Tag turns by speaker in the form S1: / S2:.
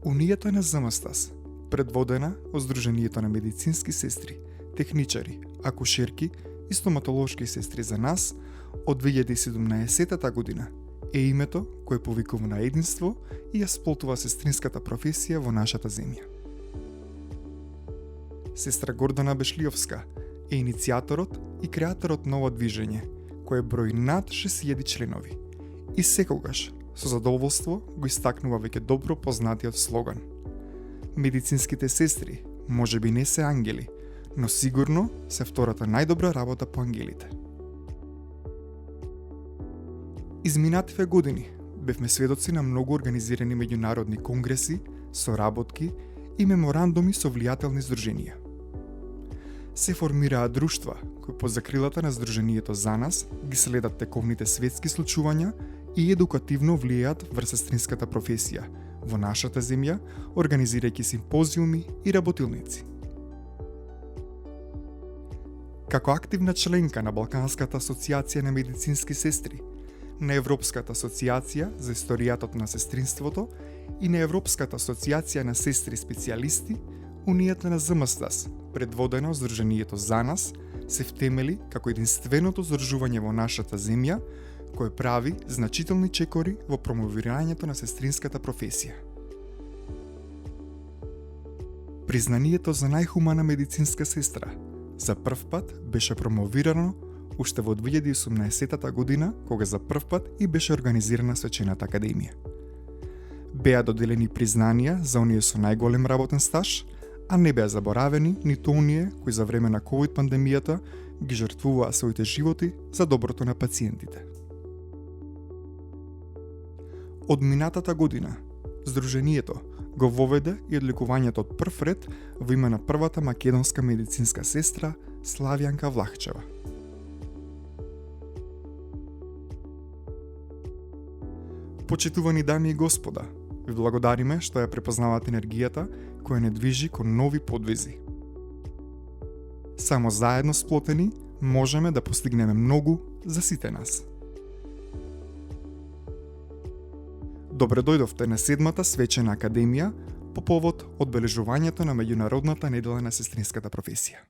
S1: Унијата на ЗМСТАС, предводена од Сдруженијето на медицински сестри, техничари, акушерки и стоматолошки сестри за нас, од 2017 година е името кое повикува на единство и ја сплотува сестринската професија во нашата земја. Сестра Гордана Бешлиовска е иницијаторот и креаторот на ова движење, кое брои над 6000 членови и секогаш со задоволство го истакнува веќе добро познатиот слоган: медицинските сестри можеби не се ангели, но сигурно се втората најдобра работа по ангелите. Изминативе години бевме сведоци на многу организирани меѓународни конгреси, соработки и меморандуми со влијателни здруженија. Се формираа друштва кои под закрилата на Сдруженијето за нас ги следат тековните светски случувања и едукативно влијаат врз сестринската професија во нашата земја, организирајќи симпозиуми и работилници. Како активна членка на Балканската асоциација на медицински сестри, на Европската асоциација за историјатот на сестринството и на Европската асоциација на сестри специјалисти, Унијата на ЗМСТАС, предводена од Сдруженијето за нас, се втемели како единственото здружување во нашата земја, кое прави значителни чекори во промовирањето на сестринската професија. Признанието за најхумана медицинска сестра за прв пат беше промовирано уште во 2018 година, кога за прв пат и беше организирана Свечената академија. Беа доделени признанија за оние со најголем работен стаж, а не беа заборавени ниту оние кои за време на ковид пандемијата ги жртвуваа своите животи за доброто на пациентите. Од минатата година, Сдруженијето го воведе и одликувањето од прв ред во име на првата македонска медицинска сестра Славјанка Влахчева. Почитувани дами и господа, ви благодариме што ја препознавате енергијата која не движи кон нови подвизи. Само заедно сплотени можеме да постигнеме многу за сите нас. Добре дојдовте на 7-та Свечена академија по повод одбележувањето на меѓународната недела на сестринската професија.